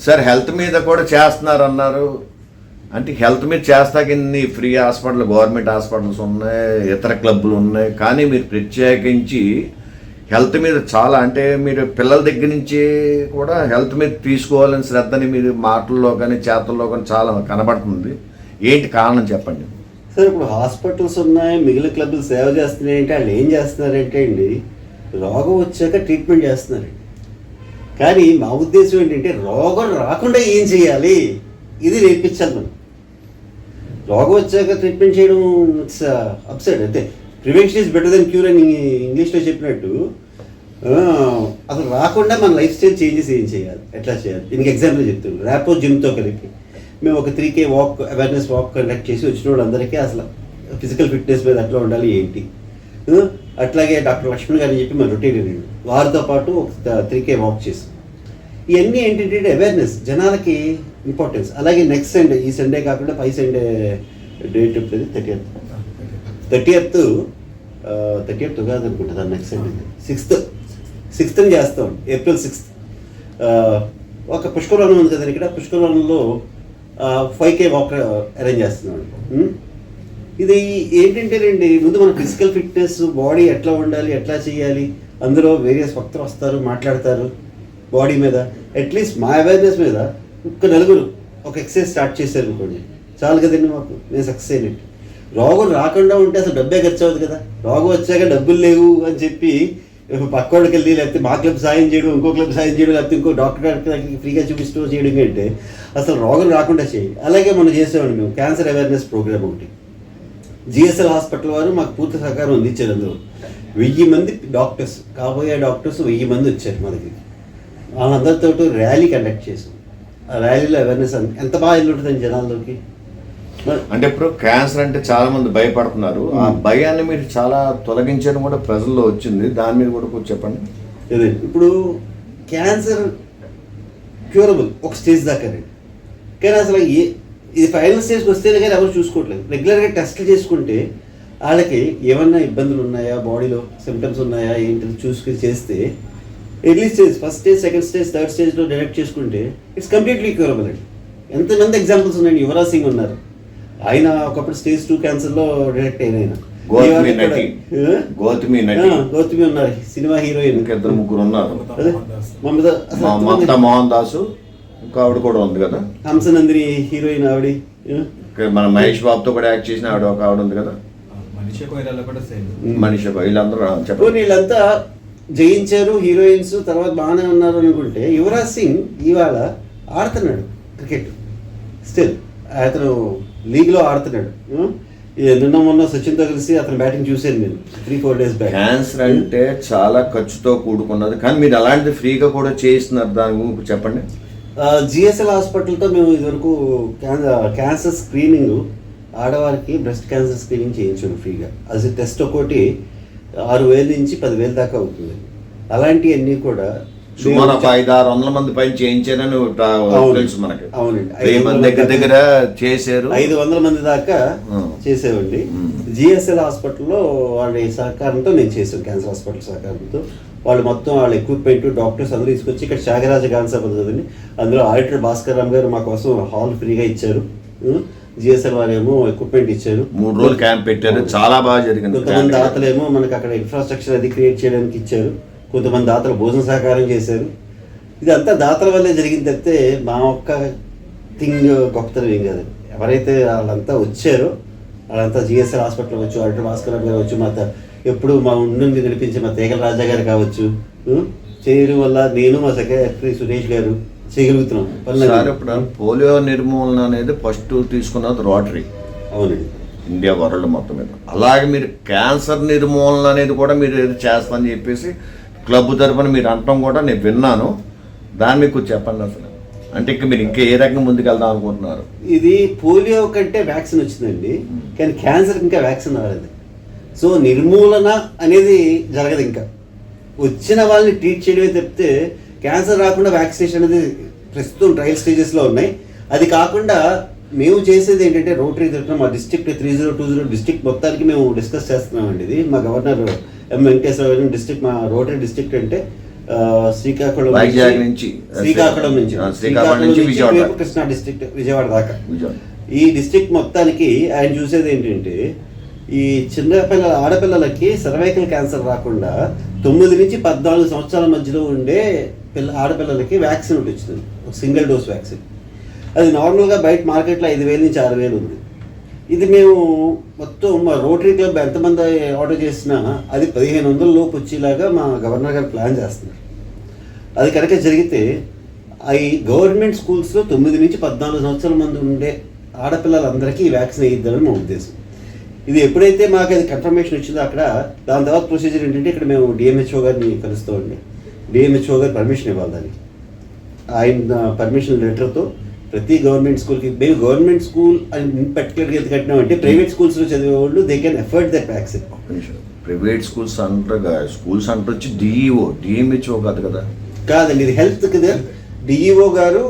Sir health మీద కూడా చేస్తున్నారు అన్నారు. అంటే హెల్త్ మీద చేస్తాక ఇన్ని ఫ్రీ హాస్పిటల్, గవర్నమెంట్ హాస్పిటల్స్ ఉన్నాయి, ఇతర క్లబ్బులు ఉన్నాయి, కానీ మీరు ప్రత్యేకించి హెల్త్ మీద చాలా, అంటే మీరు పిల్లల దగ్గర నుంచి కూడా హెల్త్ మీద తీసుకోవాలని శ్రద్ధని మీరు మాటల్లో కానీ చేతల్లో కానీ చాలా కనబడుతుంది. ఏంటి కారణం చెప్పండి సార్? ఇప్పుడు హాస్పిటల్స్ ఉన్నాయి, మిగిలిన క్లబ్లు సేవ చేస్తున్నాయి అంటే వాళ్ళు ఏం చేస్తున్నారంటే అండి, రోగం వచ్చాక ట్రీట్మెంట్ చేస్తున్నారండి. కానీ మా ఉద్దేశం ఏంటంటే రోగం రాకుండా ఏం చేయాలి ఇది నేర్పించాలి మనం. రోగం వచ్చాక ట్రీట్మెంట్ చేయడం ఇట్స్ అప్సైడ్. అయితే prevention is better than cure అని ఇంగ్లీష్లో చెప్పినట్టు అసలు రాకుండా మన లైఫ్ స్టైల్ చేంజెస్ ఏం చేయాలి, ఎట్లా చేయాలి. దీనికి ఎగ్జాంపుల్ చెప్తున్నాను. ర్యాపో జిమ్తో కలిపి మేము ఒక 3K walk, awareness walk conduct చేసి వచ్చిన వాళ్ళందరికీ అసలు ఫిజికల్ ఫిట్నెస్ మీద ఎట్లా ఉండాలి ఏంటి. అట్లాగే డాక్టర్ లక్ష్మణ్ గారిని చెప్పి మన రొటీన్ వారితో పాటు ఒక 3K వాక్ చేసాం. ఇవన్నీ ఏంటంటే అవేర్నెస్, జనాలకి ఇంపార్టెన్స్. అలాగే నెక్స్ట్ సండే, ఈ సండే కాకుండా పై సండే డేట్ ఉంటుంది 30th కాదు అనుకుంటా, దాని నెక్స్ట్ సండే 6th చేస్తాం, April 6th. ఒక పుష్కరవనం ఉంది కదా ఇక్కడ, పుష్కరవనంలో 5K వాక్ అరేంజ్ చేస్తున్నాడు. ఇది ఏంటంటే రండి, ముందు మన ఫిజికల్ ఫిట్నెస్, బాడీ ఎట్లా ఉండాలి, ఎట్లా చేయాలి, అందులో వేరియస్ వక్తలు వస్తారు, మాట్లాడతారు బాడీ మీద. అట్లీస్ట్ మా అవేర్నెస్ మీద ఒక్క నలుగురు ఒక ఎక్సర్సైజ్ స్టార్ట్ చేశారు అనుకోండి, చాలు కదండి మాకు, నేను సక్సెస్ అయినట్టు. రోగం రాకుండా ఉంటే అసలు డబ్బే ఖర్చు అవుతుంది కదా. రోగం వచ్చాక డబ్బులు లేవు అని చెప్పి పక్కోడికి వెళ్ళి, లేకపోతే మా క్లబ్ సాయం చేయడం, ఇంకో క్లబ్ సాయం చేయడం, లేకపోతే ఇంకో డాక్టర్ గారికి ఫ్రీగా చూపిస్తూ చేయడం అంటే అసలు రోగం రాకుండా చేయాలి. అలాగే మనం చేసేవాడు మేము క్యాన్సర్ అవేర్నెస్ ప్రోగ్రామ్ ఒకటి. GSL హాస్పిటల్ వారు మాకు పూర్తి సహకారం అందించారు. అందులో 1000 మంది డాక్టర్స్, కాబోయే డాక్టర్స్ 1000 మంది వచ్చారు మా దగ్గరికి. వాళ్ళందరితో ర్యాలీ కండక్ట్ చేసాం. ఆ ర్యాలీలో అవేర్నెస్ ఎంత బాగా వెళ్ళుంటుందని జనాల్లోకి. అంటే ఇప్పుడు క్యాన్సర్ అంటే చాలా మంది భయపడుతున్నారు, ఆ భయాన్ని మీరు చాలా తొలగించడం కూడా ప్రజల్లో వచ్చింది. దాని మీద కూడా కొంచెం చెప్పండి. అదే ఇప్పుడు క్యాన్సర్ క్యూరబుల్ ఒక స్టేజ్ దాకా రండి, కానీ అసలు ఇది ఫైనల్ స్టేజ్కి వస్తేనే కానీ ఎవరు చూసుకోవట్లేదు. రెగ్యులర్గా టెస్ట్లు చేసుకుంటే వాళ్ళకి ఏమన్నా ఇబ్బందులు ఉన్నాయా, బాడీలో సిమ్టమ్స్ ఉన్నాయా ఏంటి చూసుకుని చేస్తే early stage, first stage, second stage, third స్టేజ్లో డిటెక్ట్ చేసుకుంటే ఇట్స్ కంప్లీట్లీ క్యూరబుల్ అండి. ఎంతమంది ఎగ్జాంపుల్స్ ఉన్నాయండి. యువరాజ్ సింగ్ ఉన్నారు, ఆయన ఒకప్పుడు స్టేజ్ 2 క్యాన్సర్లో డిటెక్ట్ అయిన ఆయన. గౌతమి ఉన్నారు, సినిమా హీరోయిన్. 2-3 ఉన్నారు. మమతా మోహన్ దాసు, ఇంకా ఆవిడ కూడా ఉంది కదా, హంసనందిని హీరోయిన్ ఆవిడ. మన మహేష్ బాబుతో కూడా యాక్ట్ చేసిన ఆవిడ ఒక ఆవిడ ఉంది కదా, మనీషా. వీళ్ళంతా జయించారు హీరోయిన్స్, తర్వాత బాగానే ఉన్నారు అనుకుంటే యువరాజ్ సింగ్ ఇవాళ ఆడుతున్నాడు క్రికెట్. స్టిల్ అతను లీగ్లో ఆడుతున్నాడు. నిన్న మొన్న సచిన్తో కలిసి అతను బ్యాటింగ్ చూసాను నేను 3-4 days బ్యాక్. క్యాన్సర్ అంటే చాలా ఖర్చుతో కూడుకున్నది, కానీ మీరు అలాంటిది ఫ్రీగా కూడా చేస్తున్నారు, దాని గురించి చెప్పండి. GSL హాస్పిటల్తో మేము ఇదివరకు క్యాన్సర్ స్క్రీనింగ్, ఆడవారికి బ్రెస్ట్ క్యాన్సర్ స్క్రీనింగ్ చేయించాము ఫ్రీగా. అది టెస్ట్ ఒకటి 6,000 నుంచి 10,000 దాకా అవుతుంది. అలాంటివన్నీ కూడా సుమారు 500-600 మంది పైన చేయించారని తెలుసు మనకి. అవునండి, దగ్గర చేశారు. 500 మంది దాకా చేసేవండి. GSL హాస్పిటల్లో వాళ్ళ సహకారంతో నేను చేశాను, క్యాన్సర్ హాస్పిటల్ సహకారంతో. వాళ్ళు మొత్తం వాళ్ళ ఎక్విప్మెంట్, డాక్టర్స్ అందరూ తీసుకొచ్చి ఇక్కడ త్యాగరాజ క్యాన్సర్ కదండి, అందులో ఆడిటర్ భాస్కర్ రామ్ గారు మా కోసం హాల్ ఫ్రీగా ఇచ్చారు. GSL వారేమో ఎక్విప్మెంట్ ఇచ్చారు. 3 రోజులు క్యాంప్ పెట్టారు, చాలా బాగా జరిగింది. కొంతమంది దాతలేమో మనకు అక్కడ ఇన్ఫ్రాస్ట్రక్చర్ అది క్రియేట్ చేయడానికి ఇచ్చారు, కొంతమంది దాతలు భోజన సహకారం చేశారు. ఇదంతా దాతల వల్లే జరిగింది తప్పితే మా ఒక్క థింగ్ గొప్పతనం ఏం కాదు. ఎవరైతే వాళ్ళంతా వచ్చారో వాళ్ళంతా GSL హాస్పిటల్ వచ్చు, ఆడిటర్ భాస్కర్ రామ్ గారు వచ్చు, మా ఎప్పుడు మా ఉండి నడిపించే మా తేగల రాజా గారు కావచ్చు, చేయడం వల్ల నేను మా సెక్రటరీ సురేష్ గారు చేయగలుగుతున్నాం. ఇప్పుడు పోలియో నిర్మూలన అనేది ఫస్ట్ తీసుకున్నది రోటరీ. అవునండి, ఇండియా వరల్డ్ మొత్తం మీద. అలాగే మీరు క్యాన్సర్ నిర్మూలన అనేది కూడా మీరు ఏదో చేస్తామని చెప్పేసి క్లబ్ తరఫున మీరు అనటం కూడా నేను విన్నాను. దాన్ని మీకు చెప్పండి అసలు. అంటే ఇంకా మీరు ఇంకా ఏ రకంగా ముందుకెళ్దాం అనుకుంటున్నారు? ఇది పోలియో కంటే వ్యాక్సిన్ వచ్చిందండి, కానీ క్యాన్సర్ ఇంకా వ్యాక్సిన్ రాలేదు. సో నిర్మూలన అనేది జరగదు. ఇంకా వచ్చిన వాళ్ళని ట్రీట్ చేయడమే తప్పితే క్యాన్సర్ రాకుండా వ్యాక్సినేషన్ అనేది ప్రస్తుతం ట్రయల్ స్టేజెస్లో ఉన్నాయి. అది కాకుండా మేము చేసేది ఏంటంటే రోటరీ తరఫున మా డిస్ట్రిక్ట్ 3020 డిస్ట్రిక్ట్ మొత్తానికి మేము డిస్కస్ చేస్తున్నామండి. ఇది మా గవర్నర్ M. వెంకటేశ్వర డిస్ట్రిక్ట్, మా రోటరీ డిస్ట్రిక్ట్ అంటే శ్రీకాకుళం వైజాగ్ నుంచి శ్రీకాకుళం నుంచి విజయవాడ, ఇటువైపు కృష్ణా డిస్ట్రిక్ట్ విజయవాడ దాకా. విజయవాడ. ఈ డిస్ట్రిక్ట్ మొత్తానికి ఆయన చూసేది ఏంటంటే ఈ ఆడపిల్లలకి సర్వైకల్ క్యాన్సర్ రాకుండా 9 నుంచి 14 సంవత్సరాల మధ్యలో ఉండే ఆడపిల్లలకి వ్యాక్సిన్ ఒకటి వచ్చింది, ఒక సింగిల్ డోస్ వ్యాక్సిన్. అది నార్మల్గా బయట మార్కెట్లో 5,000 నుంచి 6,000 ఉంది. ఇది మేము మొత్తం మా రోటరీ క్లబ్ ఎంతమంది ఆర్డర్ చేసినా అది 1,500 లోపు వచ్చేలాగా మా గవర్నర్ గారు ప్లాన్ చేస్తున్నారు. అది కనుక జరిగితే ఈ గవర్నమెంట్ స్కూల్స్లో 9 నుంచి 14 సంవత్సరాల మంది ఉండే ఆడపిల్లలందరికీ ఈ వ్యాక్సిన్ వేయిద్దామని మా ఉద్దేశం. ఇది ఎప్పుడైతే మాకు అది కన్ఫర్మేషన్ వచ్చిందో అక్కడ దాని తర్వాత ప్రొసీజర్ ఏంటంటే ఇక్కడ మేము డిఎంహెచ్ఓ గారిని కలుస్తామండి. డిఎంహెచ్ఓ గారు పర్మిషన్ ఇవ్వాలి దానికి. ఆయన పర్మిషన్ లెటర్తో ప్రతి గవర్నమెంట్ స్కూల్కి, మేము గవర్నమెంట్ స్కూల్ అని పర్టికులర్గా ఎందుకు కట్టినామంటే ప్రైవేట్ స్కూల్స్లో చదివే వాళ్ళు they can effort that vaccine. Private schools అంటారు వచ్చి డిఈఓ డిఎంహెచ్ఓ కాదు కదా. కాదండి, ఇది హెల్త్ కదా. డిఈఓ గారు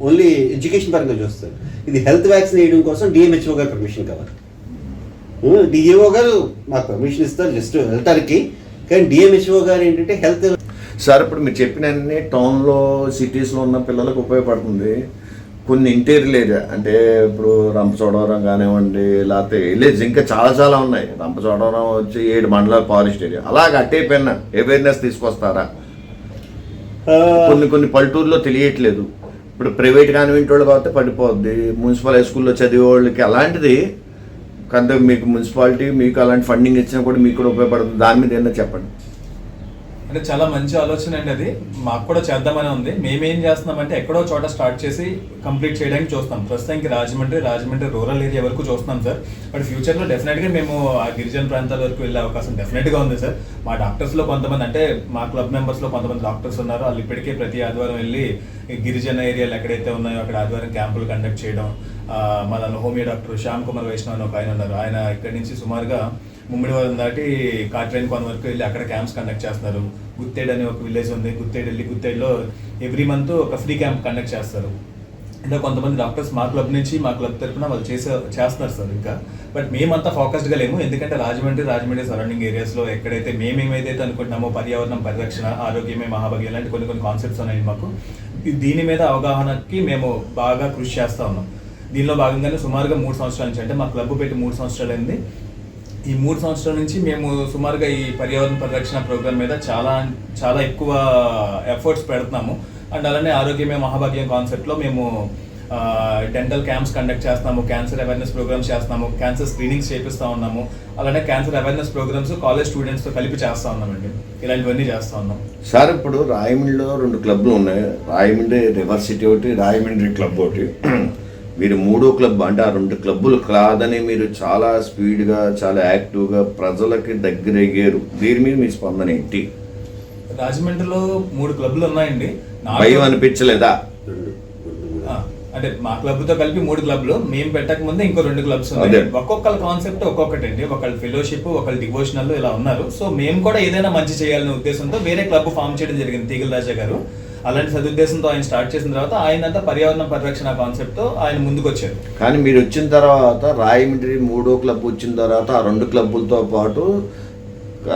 ఓన్లీ ఎడ్యుకేషన్ పరంగా చూస్తారు. ఇది హెల్త్ వ్యాక్సిన్ వేయడం కోసం డిఎంహెచ్ఓ గారు పర్మిషన్ కావాలి. డిఈఓ గారు మాకు పర్మిషన్ ఇస్తారు జస్ట్ వెళ్ళటానికి, కానీ డిఎంహెచ్ఓ గారు ఏంటంటే హెల్త్. సార్ ఇప్పుడు మీరు చెప్పిన అన్ని టౌన్లో సిటీస్లో ఉన్న పిల్లలకు ఉపయోగపడుతుంది. కొన్ని ఇంటీరియర్ ఏరియా అంటే ఇప్పుడు రంపచోడవరం కానివ్వండి, లేకపోతే విలేజ్ ఇంకా చాలా ఉన్నాయి. రంపచోడవరం వచ్చి 7 మండలాల ఫారెస్ట్ ఏరియా, అలాగ అట్టేపోయిన అవేర్నెస్ తీసుకొస్తారా? కొన్ని పల్లెటూరులో తెలియట్లేదు. ఇప్పుడు ప్రైవేట్ కానివ్వంటి వాళ్ళు కాబట్టి పడిపోద్ది. మున్సిపల్ హై స్కూల్లో చదివే వాళ్ళకి అలాంటిది కొంత మీకు మున్సిపాలిటీ మీకు అలాంటి ఫండింగ్ ఇచ్చినా కూడా మీకు కూడా ఉపయోగపడుతుంది. దాని మీద ఏమన్నా చెప్పండి. అంటే చాలా మంచి ఆలోచన అండి అది. మాకు కూడా చేద్దామని ఉంది. మేమేం చేస్తున్నామంటే ఎక్కడో చోట స్టార్ట్ చేసి కంప్లీట్ చేయడానికి చూస్తాం. ప్రస్తుతానికి రాజమండ్రి రూరల్ ఏరియా వరకు చూస్తున్నాం సార్. బట్ ఫ్యూచర్లో డెఫినెట్గా మేము ఆ గిరిజన ప్రాంతాల వరకు వెళ్ళే అవకాశం డెఫినెట్గా ఉంది సార్. మా డాక్టర్స్లో కొంతమంది, అంటే మా క్లబ్ మెంబర్స్లో కొంతమంది డాక్టర్స్ ఉన్నారు. వాళ్ళు ఇప్పటికే ప్రతి ఆదివారం వెళ్ళి గిరిజన ఏరియాలు ఎక్కడైతే ఉన్నాయో అక్కడ ఆదివారం క్యాంపులు కండక్ట్ చేయడం. మా దానిలో హోమియో డాక్టర్ శ్యామ్ కుమార్ వైష్ణవ్ అని ఒక ఆయన ఉన్నారు. ఆయన ఇక్కడి నుంచి సుమారుగా ముమ్మిడివరం దాటి కాట్రైన్ కోన వరకు వెళ్ళి అక్కడ క్యాంప్స్ కండక్ట్ చేస్తున్నారు. గుత్తేడ్ అనే ఒక విలేజ్ ఉంది, గుత్తేడ్లో ఎవ్రీ మంత్ ఒక ఫ్రీ క్యాంప్ కండక్ట్ చేస్తారు. ఇంకా కొంతమంది డాక్టర్స్ మా క్లబ్ నుంచి, మా క్లబ్ తరఫున వాళ్ళు చేస్తున్నారు సార్ ఇంకా. బట్ మేమంతా ఫోకస్డ్గా లేము, ఎందుకంటే రాజమండ్రి సరౌండింగ్ ఏరియాస్లో ఎక్కడైతే మేమేమైతే అనుకుంటున్నామో పర్యావరణం పరిరక్షణ, ఆరోగ్యమే మహాభాగ్యం ఇలాంటి కొన్ని కాన్సెప్ట్స్ ఉన్నాయి మాకు. దీని మీద అవగాహనకి మేము బాగా కృషి చేస్తూ ఉన్నాం. దీనిలో భాగంగానే సుమారుగా 3 సంవత్సరాల నుంచి, అంటే మా క్లబ్ పెట్టి 3 సంవత్సరాలు అయింది. ఈ 3 సంవత్సరాల నుంచి మేము సుమారుగా ఈ పర్యావరణ పరిరక్షణ ప్రోగ్రామ్ మీద చాలా ఎక్కువ ఎఫర్ట్స్ పెడుతున్నాము. అండ్ అలానే ఆరోగ్యమే మహాభాగ్యం కాన్సెప్ట్లో మేము డెంటల్ క్యాంప్స్ కండక్ట్ చేస్తున్నాము, క్యాన్సర్ అవేర్నెస్ ప్రోగ్రామ్స్ చేస్తున్నాము, క్యాన్సర్ స్క్రీనింగ్స్ చేపిస్తూ ఉన్నాము. అలానే క్యాన్సర్ అవేర్నెస్ ప్రోగ్రామ్స్ కాలేజ్ స్టూడెంట్స్తో కలిపి చేస్తూ ఉన్నామండి. ఇలాంటివన్నీ చేస్తూ ఉన్నాం సార్. ఇప్పుడు రాయమండ్రిలో 2 క్లబ్లు ఉన్నాయి, రాయమండ్రి రివర్ సిటీ ఒకటి, రాయమండ్రి క్లబ్ ఒకటి. మీరు 3వ క్లబ్ అంటే ఆ 2 క్లబ్బులు కాదని మీరు చాలా స్పీడ్గా చాలా యాక్టివ్గా ప్రజలకి దగ్గర అయ్యారు. దీని మీద మీ స్పందన ఏంటి? రాజమండ్రిలో 3 క్లబ్లు ఉన్నాయండి. భయం అనిపించలేదా? అంటే మా క్లబ్తో కలిపి 3 క్లబ్లు, మేము పెట్టక ముందే ఇంకో 2 క్లబ్స్ ఉన్నాయి. ఒక్కొక్కళ్ళ కాన్సెప్ట్ ఒక్కొక్కటి అండి. ఒకళ్ళు ఫెలోషిప్, ఒకళ్ళు డివోషనల్ ఇలా ఉన్నారు. సో మేము కూడా ఏదైనా మంచి చేయాలనే ఉద్దేశంతో వేరే క్లబ్ ఫామ్ చేయడం జరిగింది, తీగల రాజా గారు. అలాంటి సదుద్దేశంతో ఆయన స్టార్ట్ చేసిన తర్వాత ఆయన అంతా పర్యావరణ పరిరక్షణ కాన్సెప్ట్తో ఆయన ముందుకు వచ్చారు. కానీ మీరు వచ్చిన తర్వాత రాయమండ్రి 3వ క్లబ్ వచ్చిన తర్వాత ఆ 2 క్లబ్బులతో పాటు,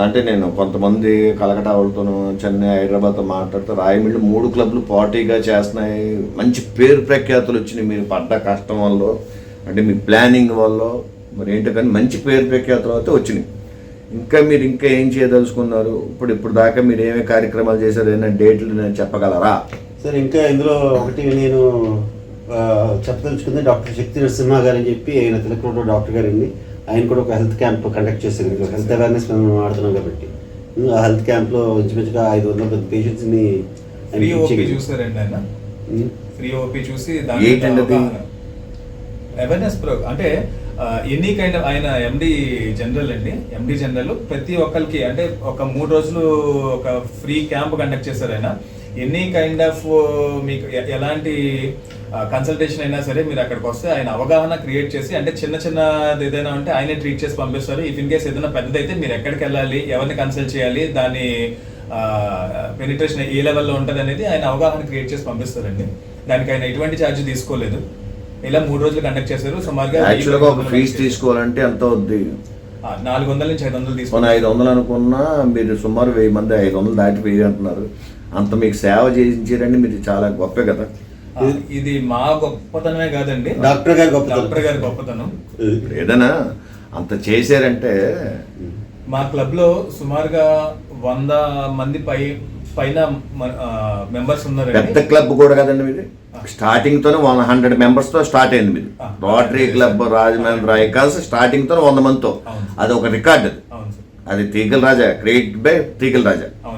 అంటే నేను కొంతమంది కలకటా వాళ్ళతోనూ చెన్నై హైదరాబాద్తో మాట్లాడితే రాయమండ్రి 3 క్లబ్లు పోటీగా చేస్తున్నాయి, మంచి పేరు ప్రఖ్యాతులు వచ్చినాయి. మీరు పడ్డ కష్టం వల్ల, అంటే మీ ప్లానింగ్ వల్ల మరి ఏంటో కానీ మంచి పేరు ప్రఖ్యాతులు అయితే వచ్చినాయి. మీరు ఇంకా ఏం చేయదలుచుకున్నారు? ఇప్పుడు దాకా మీరు ఏమేమి కార్యక్రమాలు చేశారు, ఏమైనా డేట్లు నేను చెప్పగలరా? సార్ ఇంకా ఇందులో ఒకటి నేను చెప్పదలుచుకుంది, డాక్టర్ శక్తి నరసింహ గారు అని చెప్పి ఆయన తిలకరోడ్లో డాక్టర్ గారండి. ఆయన కూడా ఒక హెల్త్ క్యాంప్ కండక్ట్ చేశారు. హెల్త్ అవేర్నెస్ మేము ఆడుతున్నాం కాబట్టి ఆ హెల్త్ క్యాంప్లో ఇంచుమించుగా 500 పేషెంట్స్ని చూసారండి ఆయన. ఫ్రీ ఓపీ చూసి అవేర్నెస్ ప్రోగ్రామ్ అంటే ఎనీ కైండ్ ఆఫ్, ఆయన ఎండి జనరల్ ప్రతి ఒక్కరికి అంటే ఒక 3 రోజులు ఒక ఫ్రీ క్యాంప్ కండక్ట్ చేశారు ఆయన. ఎనీ కైండ్ ఆఫ్ మీకు ఎలాంటి కన్సల్టేషన్ అయినా సరే మీరు అక్కడికి వస్తే ఆయన అవగాహన క్రియేట్ చేసి, అంటే చిన్న ఏదైనా ఉంటే ఆయనే ట్రీట్ చేసి పంపిస్తారు. ఇఫ్ ఇన్ కేస్ ఏదైనా పెద్దదైతే మీరు ఎక్కడికి వెళ్ళాలి, ఎవరిని కన్సల్ట్ చేయాలి, దాని పెనిట్రేషన్ ఏ లెవెల్లో ఉంటుంది అనేది ఆయన అవగాహన క్రియేట్ చేసి పంపిస్తారండి. దానికి ఆయన ఎటువంటి ఛార్జ్ తీసుకోలేదు. ఇలా 3 రోజులు కండక్ట్ చేశారు. సుమారుగా ఫీజు తీసుకోవాలంటే ఎంత అవుద్ది? 400 నుంచి 500 తీసుకుని 500 అనుకున్నా మీరు సుమారు 1000 మంది 500 దాటి 1000 అంటున్నారు. అంత మీకు సేవ చేయించారండి, మీరు చాలా గొప్పే కదా. ఇది మా గొప్పతనమే కాదండి, డాక్టర్ గారి గొప్పతనం. డాక్టర్ గారి గొప్పతనం. ఇప్పుడు ఏదైనా అంత చేశారంటే మా క్లబ్ లో సుమారుగా 100 మంది పైన మెంబర్స్ ఉన్నారండి. పెద్ద క్లబ్ కూడా కదండి మీది. స్టార్టింగ్ తోనే 100 మెంబర్స్ తో స్టార్ట్ అయింది మీది. Rotary club Rajahmundry icons starting తో 100 మందితో. అవును. అది ఒక రికార్డ్. అవును సార్. అది తీగల రాజా, క్రియేట్ బై తీగల రాజా. అవును.